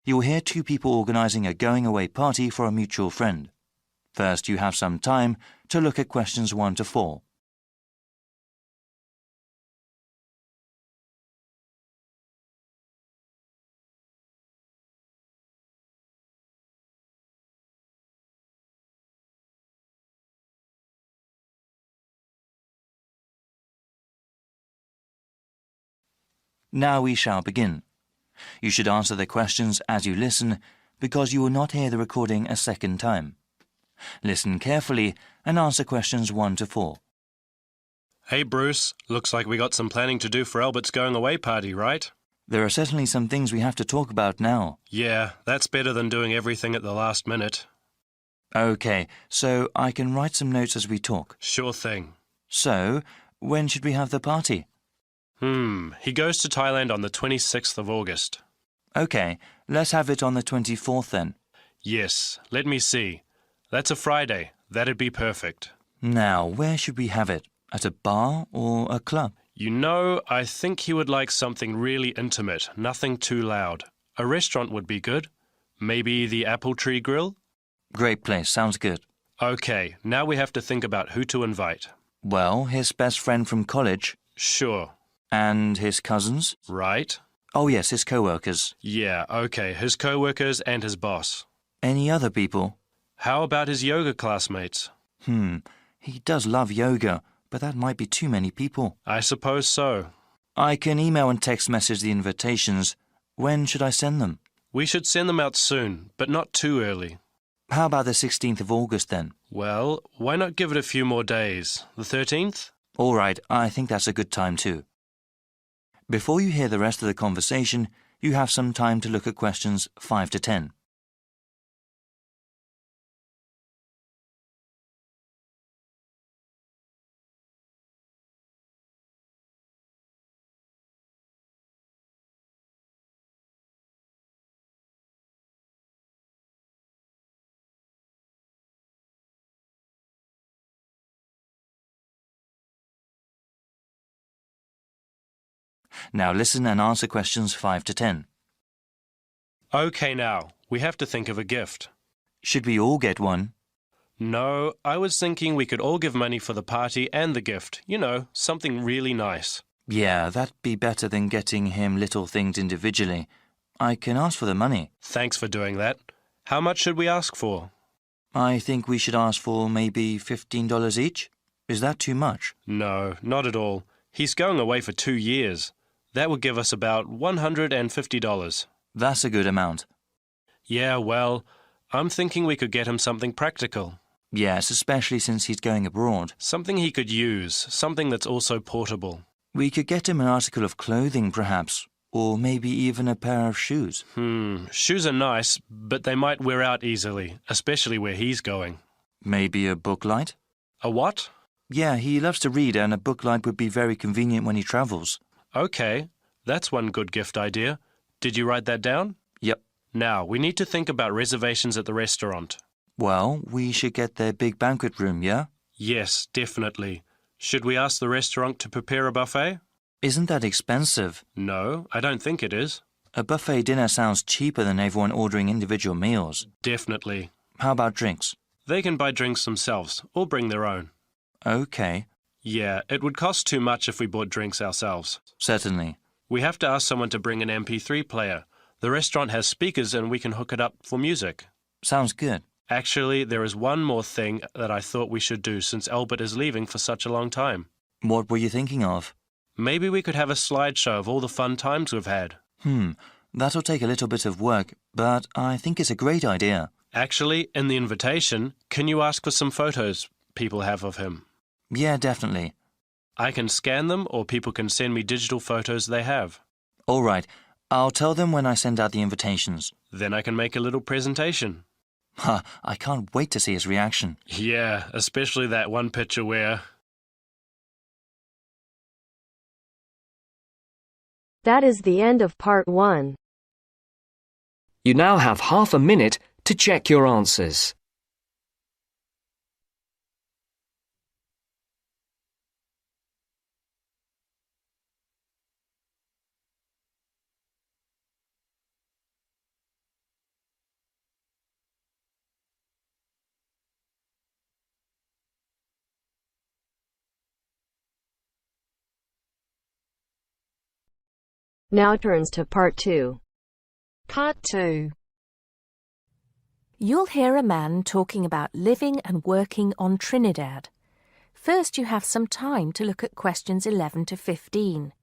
You'll hear two people organizing a going-away party for a mutual friend. First, you have some time to look at questions 1 to 4. Now we shall begin. You should answer the questions as you listen, because you will not hear the recording a second time. Listen carefully and answer questions 1 to 4. Hey Bruce, looks like we got some planning to do for Albert's going away party, right? There are certainly some things we have to talk about now. Yeah, that's better than doing everything at the last minute. Okay, so I can write some notes as we talk. Sure thing. So, when should we have the party? He goes to Thailand on the 26th of August. Okay, let's have it on the 24th then. Yes, let me see. That's a Friday. That'd be perfect. Now, where should we have it? At a bar or a club? You know, I think he would like something really intimate, nothing too loud. A restaurant would be good. Maybe the Apple Tree Grill? Great place, sounds good. Okay, now we have to think about who to invite. Well, his best friend from college. Sure. And his cousins? Right. Oh yes, his co-workers. Yeah, okay, his co-workers and his boss. Any other people? How about his yoga classmates? He does love yoga, but that might be too many people. I suppose so. I can email and text message the invitations. When should I send them? We should send them out soon, but not too early. How about the 16th of August then? Well, why not give it a few more days? The 13th? All right, I think that's a good time too. Before you hear the rest of the conversation, you have some time to look at questions 5 to 10. Now listen and answer questions 5 to 10. Okay now, we have to think of a gift. Should we all get one? No, I was thinking we could all give money for the party and the gift. You know, something really nice. Yeah, that'd be better than getting him little things individually. I can ask for the money. Thanks for doing that. How much should we ask for? I think we should ask for maybe $15 each. Is that too much? No, not at all. He's going away for 2 years. That would give us about $150. That's a good amount. Yeah, well, I'm thinking we could get him something practical. Yes, especially since he's going abroad. Something he could use, something that's also portable. We could get him an article of clothing, perhaps, or maybe even a pair of shoes. Shoes are nice, but they might wear out easily, especially where he's going. Maybe a book light? A what? Yeah, he loves to read, and a book light would be very convenient when he travels. Okay, that's one good gift idea. Did you write that down? Yep. Now, we need to think about reservations at the restaurant. Well, we should get their big banquet room, yeah? Yes, definitely. Should we ask the restaurant to prepare a buffet? Isn't that expensive? No, I don't think it is. A buffet dinner sounds cheaper than everyone ordering individual meals. Definitely. How about drinks? They can buy drinks themselves, or bring their own. Okay. Yeah, it would cost too much if we bought drinks ourselves. Certainly. We have to ask someone to bring an MP3 player. The restaurant has speakers and we can hook it up for music. Sounds good. Actually, there is one more thing that I thought we should do since Albert is leaving for such a long time. What were you thinking of? Maybe we could have a slideshow of all the fun times we've had. That'll take a little bit of work, but I think it's a great idea. Actually, in the invitation, can you ask for some photos people have of him? Yeah, definitely. I can scan them or people can send me digital photos they have. All right. I'll tell them when I send out the invitations. Then I can make a little presentation. I can't wait to see his reaction. Yeah, especially that one picture where... That is the end of part 1. You now have half a minute to check your answers. Now turns to Part 2. Part 2. You'll hear a man talking about living and working on Trinidad. First, you have some time to look at questions 11 to 15.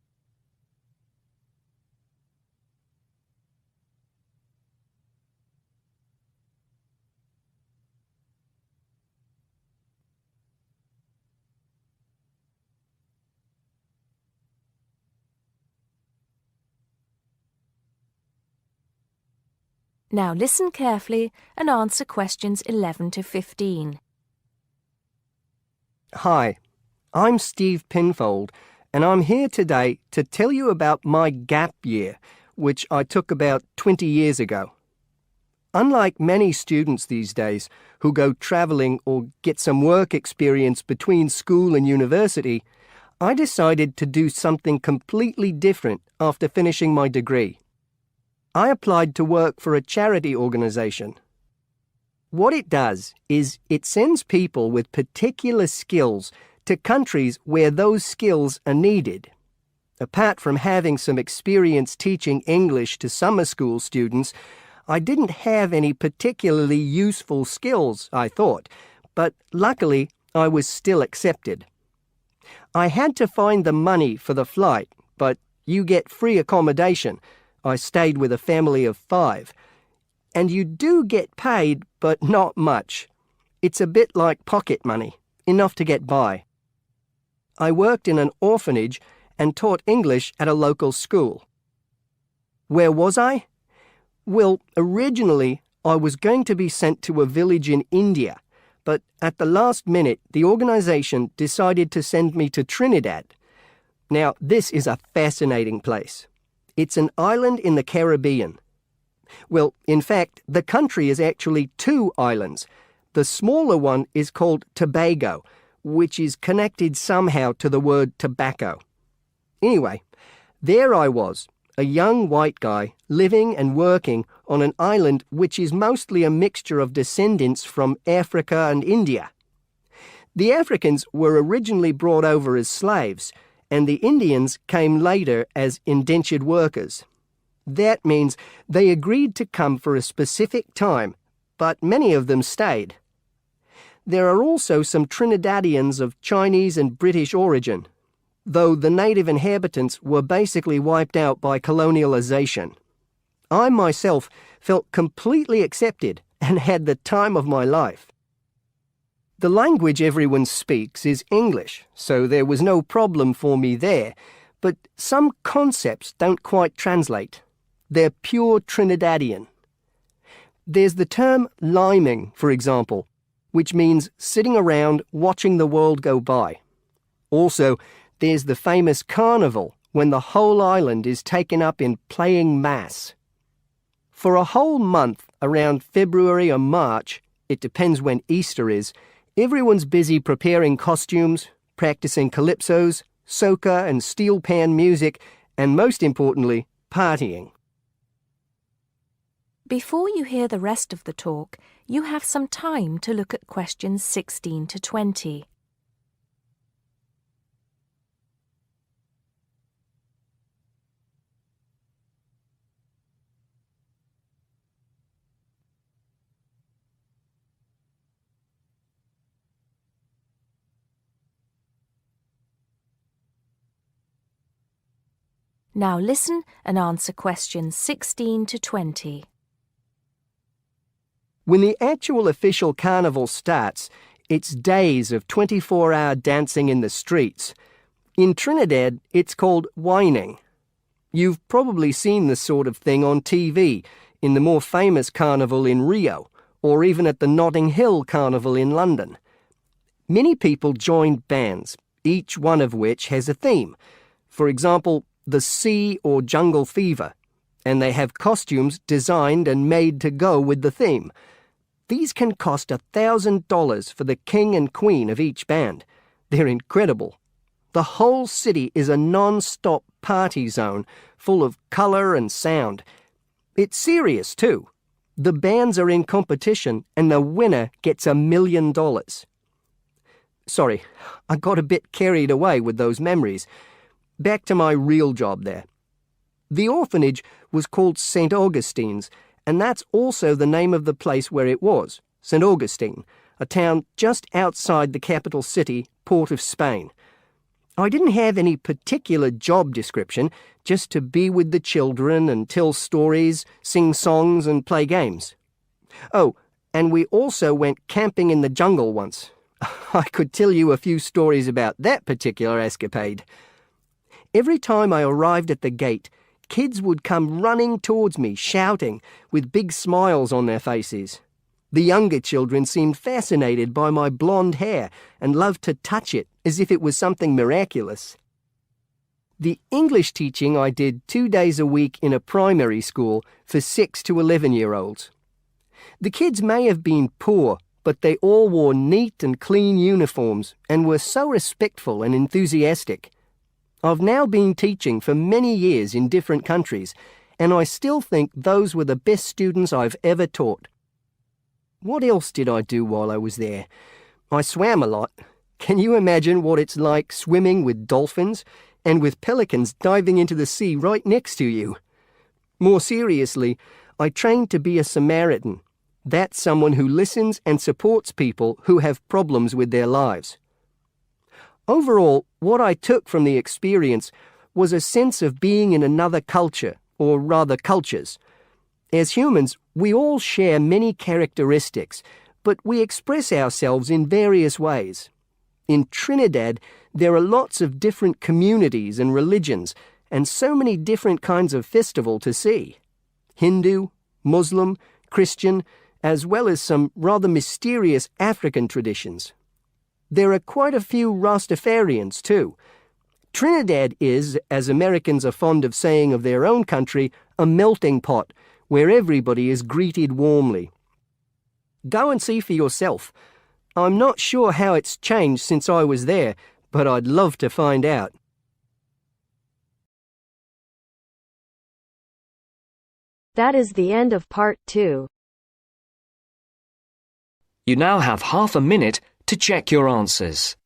Now listen carefully and answer questions 11 to 15. Hi, I'm Steve Pinfold, and I'm here today to tell you about my gap year, which I took about 20 years ago. Unlike many students these days who go travelling or get some work experience between school and university, I decided to do something completely different after finishing my degree. I applied to work for a charity organisation. What it does is it sends people with particular skills to countries where those skills are needed. Apart from having some experience teaching English to summer school students, I didn't have any particularly useful skills, I thought, but luckily I was still accepted. I had to find the money for the flight, but you get free accommodation. I stayed with a family of 5. And you do get paid, but not much. It's a bit like pocket money, enough to get by. I worked in an orphanage and taught English at a local school. Where was I? Well, originally I was going to be sent to a village in India, but at the last minute the organisation decided to send me to Trinidad. Now, this is a fascinating place. It's an island in the Caribbean. Well, in fact, the country is actually 2 islands. The smaller one is called Tobago, which is connected somehow to the word tobacco. Anyway, there I was, a young white guy living and working on an island which is mostly a mixture of descendants from Africa and India. The Africans were originally brought over as slaves, and the Indians came later as indentured workers. That means they agreed to come for a specific time, but many of them stayed. There are also some Trinidadians of Chinese and British origin, though the native inhabitants were basically wiped out by colonialization. I myself felt completely accepted and had the time of my life. The language everyone speaks is English, so there was no problem for me there, but some concepts don't quite translate. They're pure Trinidadian. There's the term liming, for example, which means sitting around watching the world go by. Also, there's the famous carnival, when the whole island is taken up in playing mass. For a whole month, around February or March, it depends when Easter is, everyone's busy preparing costumes, practicing calypsos, soca and steel pan music, and most importantly, partying. Before you hear the rest of the talk, you have some time to look at questions 16 to 20. Now listen and answer questions 16 to 20. When the actual official carnival starts, it's days of 24-hour dancing in the streets. In Trinidad, it's called whining. You've probably seen this sort of thing on TV, in the more famous carnival in Rio, or even at the Notting Hill Carnival in London. Many people join bands, each one of which has a theme. For example, the sea or jungle fever, and they have costumes designed and made to go with the theme. These can cost $1,000 for the king and queen of each band. They're incredible. The whole city is a non-stop party zone full of colour and sound. It's serious too. The bands are in competition and the winner gets $1 million. Sorry, I got a bit carried away with those memories. Back to my real job there. The orphanage was called St. Augustine's, and that's also the name of the place where it was, St. Augustine, a town just outside the capital city, Port of Spain. I didn't have any particular job description, just to be with the children and tell stories, sing songs and play games. Oh, and we also went camping in the jungle once. I could tell you a few stories about that particular escapade. Every time I arrived at the gate, kids would come running towards me, shouting, with big smiles on their faces. The younger children seemed fascinated by my blonde hair and loved to touch it as if it was something miraculous. The English teaching I did 2 days a week in a primary school for 6 to 11-year-olds. The kids may have been poor, but they all wore neat and clean uniforms and were so respectful and enthusiastic. I've now been teaching for many years in different countries, and I still think those were the best students I've ever taught. What else did I do while I was there? I swam a lot. Can you imagine what it's like swimming with dolphins and with pelicans diving into the sea right next to you? More seriously, I trained to be a Samaritan. That's someone who listens and supports people who have problems with their lives. Overall, what I took from the experience was a sense of being in another culture, or rather cultures. As humans, we all share many characteristics, but we express ourselves in various ways. In Trinidad, there are lots of different communities and religions, and so many different kinds of festival to see. Hindu, Muslim, Christian, as well as some rather mysterious African traditions. There are quite a few Rastafarians too. Trinidad is, as Americans are fond of saying of their own country, a melting pot where everybody is greeted warmly. Go and see for yourself. I'm not sure how it's changed since I was there, but I'd love to find out. That is the end of part 2. You now have half a minute to check your answers.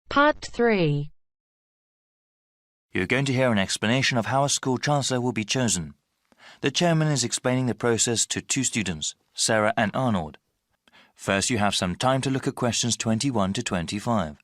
Part 3. You're going to hear an explanation of how a school chancellor will be chosen. The chairman is explaining the process to 2 students, Sarah and Arnold. First, you have some time to look at questions 21 to 25.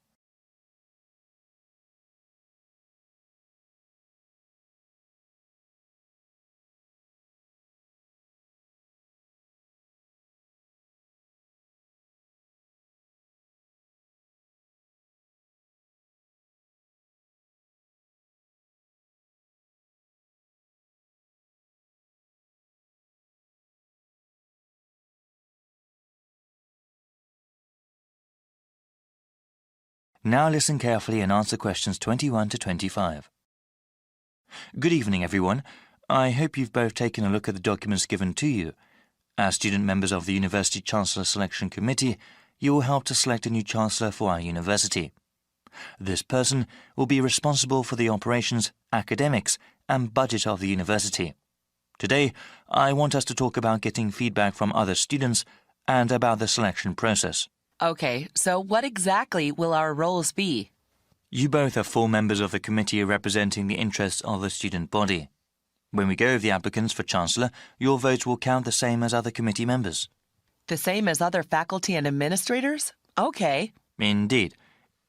Now listen carefully and answer questions 21 to 25. Good evening, everyone. I hope you've both taken a look at the documents given to you. As student members of the University Chancellor Selection Committee, you will help to select a new Chancellor for our university. This person will be responsible for the operations, academics, and budget of the university. Today, I want us to talk about getting feedback from other students and about the selection process. Okay, so what exactly will our roles be? You both are full members of the committee representing the interests of the student body. When we go over the applicants for Chancellor, your votes will count the same as other committee members. The same as other faculty and administrators? Okay. Indeed.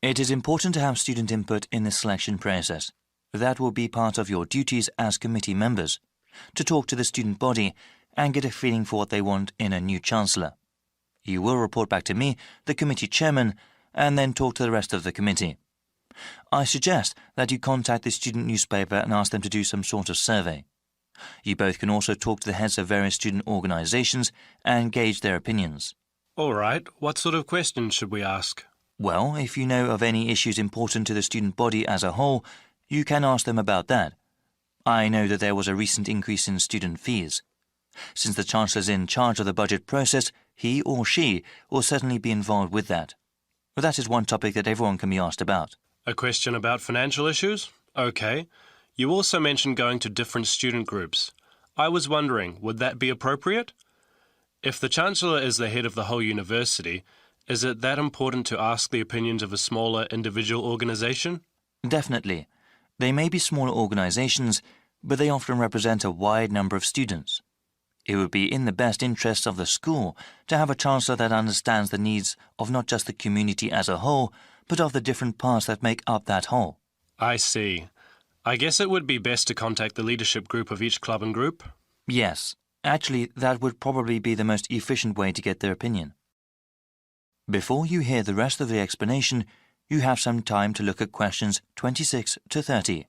It is important to have student input in the selection process. That will be part of your duties as committee members, to talk to the student body and get a feeling for what they want in a new Chancellor. You will report back to me, the committee chairman, and then talk to the rest of the committee. I suggest that you contact the student newspaper and ask them to do some sort of survey. You both can also talk to the heads of various student organisations and gauge their opinions. All right, what sort of questions should we ask? Well, if you know of any issues important to the student body as a whole, you can ask them about that. I know that there was a recent increase in student fees. Since the Chancellor is in charge of the budget process, he or she will certainly be involved with that. But that is one topic that everyone can be asked about. A question about financial issues? Okay. You also mentioned going to different student groups. I was wondering, would that be appropriate? If the Chancellor is the head of the whole university, is it that important to ask the opinions of a smaller individual organisation? Definitely. They may be smaller organisations, but they often represent a wide number of students. It would be in the best interests of the school to have a Chancellor that understands the needs of not just the community as a whole, but of the different parts that make up that whole. I see. I guess it would be best to contact the leadership group of each club and group. Yes, actually, that would probably be the most efficient way to get their opinion. Before you hear the rest of the explanation, you have some time to look at questions 26 to 30.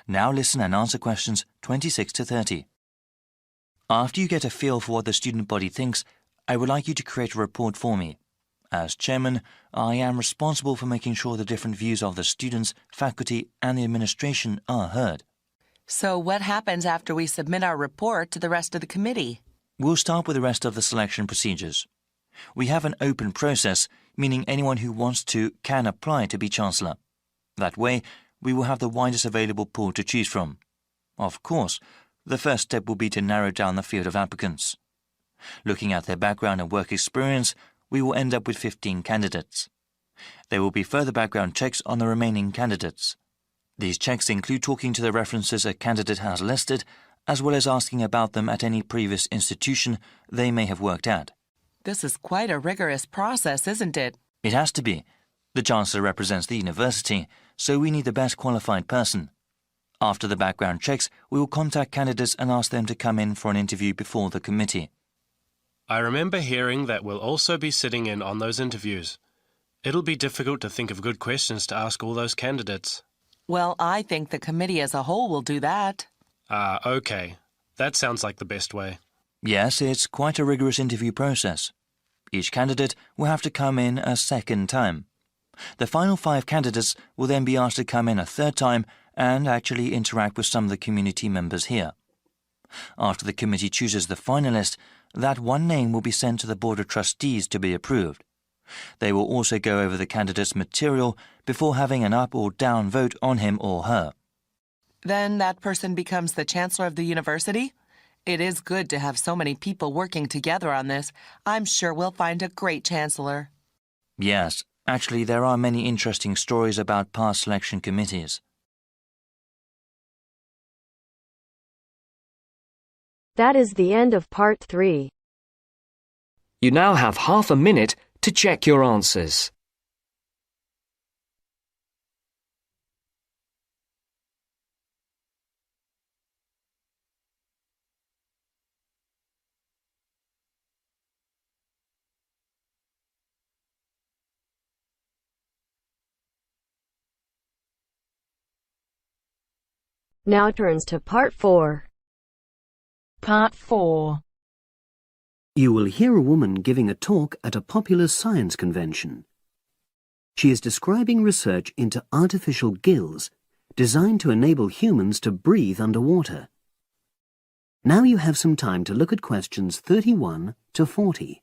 Now listen and answer questions 26 to 30. After you get a feel for what the student body thinks, I would like you to create a report for me. As chairman, I am responsible for making sure the different views of the students, faculty and the administration are heard. So what happens after we submit our report to the rest of the committee? We'll start with the rest of the selection procedures. We have an open process, meaning anyone who wants to can apply to be Chancellor. That way, we will have the widest available pool to choose from. Of course, the first step will be to narrow down the field of applicants. Looking at their background and work experience, we will end up with 15 candidates. There will be further background checks on the remaining candidates. These checks include talking to the references a candidate has listed, as well as asking about them at any previous institution they may have worked at. This is quite a rigorous process, isn't it? It has to be. The Chancellor represents the university, so we need the best qualified person. After the background checks, we will contact candidates and ask them to come in for an interview before the committee. I remember hearing that we'll also be sitting in on those interviews. It'll be difficult to think of good questions to ask all those candidates. Well, I think the committee as a whole will do that. Okay. That sounds like the best way. Yes, it's quite a rigorous interview process. Each candidate will have to come in a second time. The final 5 candidates will then be asked to come in a third time and actually interact with some of the community members here. After the committee chooses the finalist, that one name will be sent to the Board of Trustees to be approved. They will also go over the candidate's material before having an up or down vote on him or her. Then that person becomes the Chancellor of the university? It is good to have so many people working together on this. I'm sure we'll find a great Chancellor. Yes, actually there are many interesting stories about past selection committees. That is the end of part 3. You now have half a minute to check your answers. Now turns to part 4. Part 4. You will hear a woman giving a talk at a popular science convention. She is describing research into artificial gills designed to enable humans to breathe underwater. Now you have some time to look at questions 31 to 40.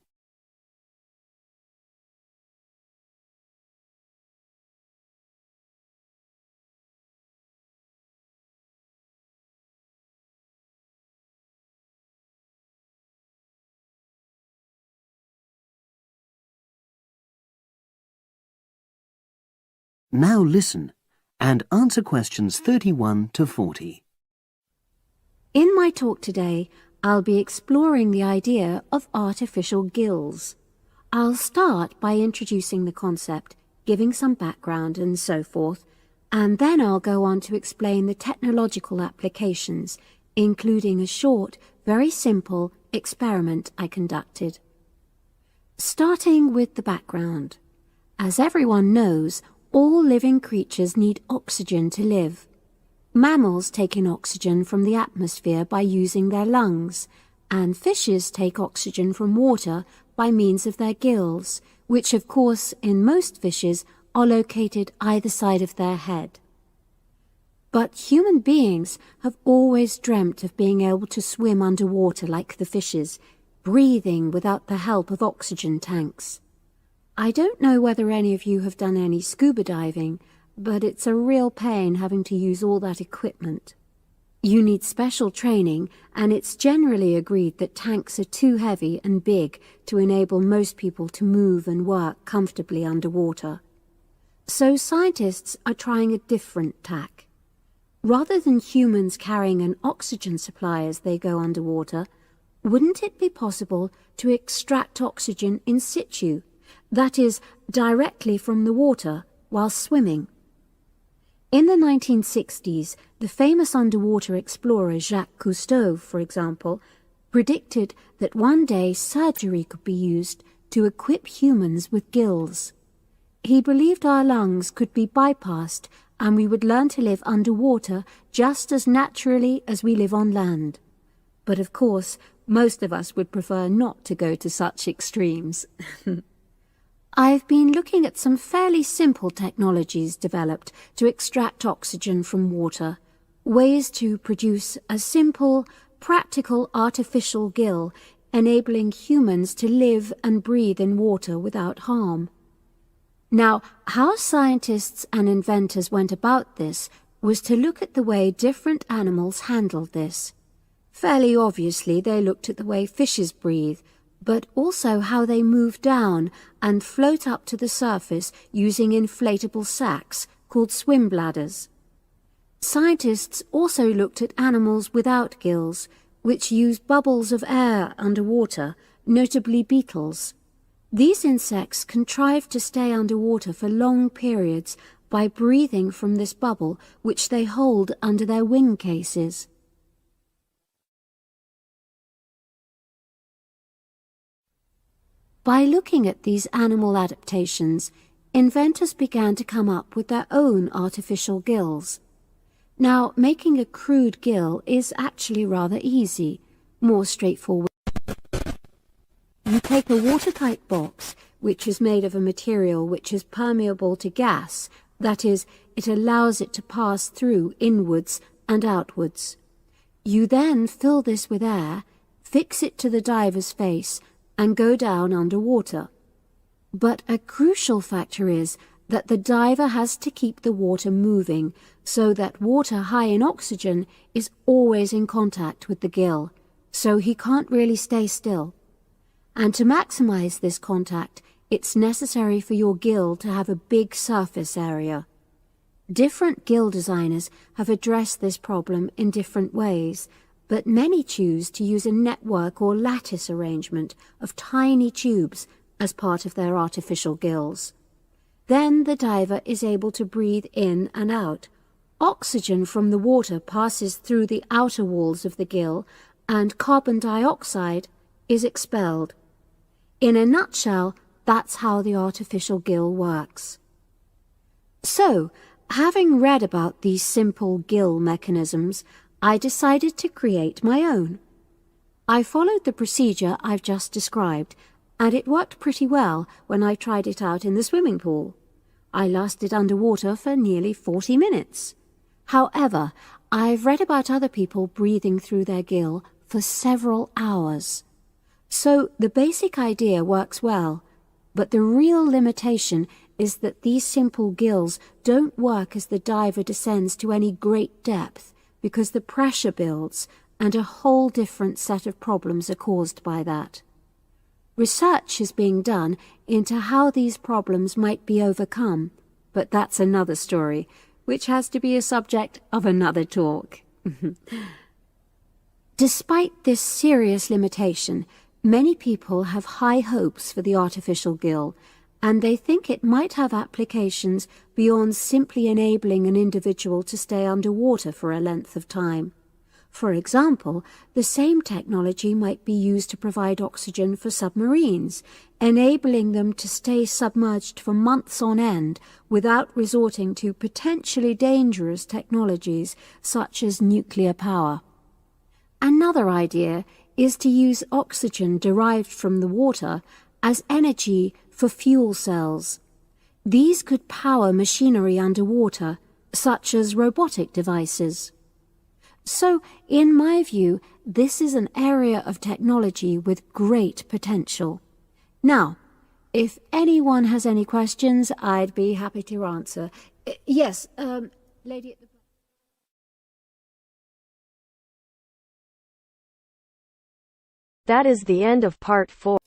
Now listen and answer questions 31 to 40. In my talk today, I'll be exploring the idea of artificial gills. I'll start by introducing the concept, giving some background and so forth, and then I'll go on to explain the technological applications, including a short, very simple experiment I conducted. Starting with the background. As everyone knows, all living creatures need oxygen to live. Mammals take in oxygen from the atmosphere by using their lungs, and fishes take oxygen from water by means of their gills, which of course in most fishes are located either side of their head. But human beings have always dreamt of being able to swim underwater like the fishes, breathing without the help of oxygen tanks. I don't know whether any of you have done any scuba diving, but it's a real pain having to use all that equipment. You need special training, and it's generally agreed that tanks are too heavy and big to enable most people to move and work comfortably underwater. So scientists are trying a different tack. Rather than humans carrying an oxygen supply as they go underwater, wouldn't it be possible to extract oxygen in situ, that is, directly from the water while swimming? In the 1960s, the famous underwater explorer Jacques Cousteau, for example, predicted that one day surgery could be used to equip humans with gills. He believed our lungs could be bypassed and we would learn to live underwater just as naturally as we live on land. But of course, most of us would prefer not to go to such extremes. I've been looking at some fairly simple technologies developed to extract oxygen from water, ways to produce a simple, practical artificial gill enabling humans to live and breathe in water without harm. Now, how scientists and inventors went about this was to look at the way different animals handled this. Fairly obviously, they looked at the way fishes breathe, but also how they move down and float up to the surface using inflatable sacs called swim bladders. Scientists also looked at animals without gills, which use bubbles of air underwater, notably beetles. These insects contrive to stay underwater for long periods by breathing from this bubble, which they hold under their wing cases. By looking at these animal adaptations, inventors began to come up with their own artificial gills. Now, making a crude gill is actually rather easy, more straightforward. You take a watertight box, which is made of a material which is permeable to gas, that is, it allows it to pass through inwards and outwards. You then fill this with air, fix it to the diver's face, and go down underwater. But a crucial factor is that the diver has to keep the water moving so that water high in oxygen is always in contact with the gill, so he can't really stay still. And to maximize this contact, it's necessary for your gill to have a big surface area. Different gill designers have addressed this problem in different ways, but many choose to use a network or lattice arrangement of tiny tubes as part of their artificial gills. Then the diver is able to breathe in and out. Oxygen from the water passes through the outer walls of the gill, and carbon dioxide is expelled. In a nutshell, that's how the artificial gill works. So, having read about these simple gill mechanisms, I decided to create my own. I followed the procedure I've just described, and it worked pretty well when I tried it out in the swimming pool. I lasted underwater for nearly 40 minutes. However, I've read about other people breathing through their gill for several hours. So the basic idea works well, but the real limitation is that these simple gills don't work as the diver descends to any great depth, because the pressure builds and a whole different set of problems are caused by that. Research is being done into how these problems might be overcome, but that's another story. which has to be a subject of another talk. Despite this serious limitation, many people have high hopes for the artificial gill, and they think it might have applications beyond simply enabling an individual to stay underwater for a length of time. For example, the same technology might be used to provide oxygen for submarines, enabling them to stay submerged for months on end without resorting to potentially dangerous technologies such as nuclear power. Another idea is to use oxygen derived from the water as energy for fuel cells. These could power machinery underwater, such as robotic devices. So, in my view, this is an area of technology with great potential. Now, if anyone has any questions, I'd be happy to answer. Yes, lady at the... That is the end of part 4.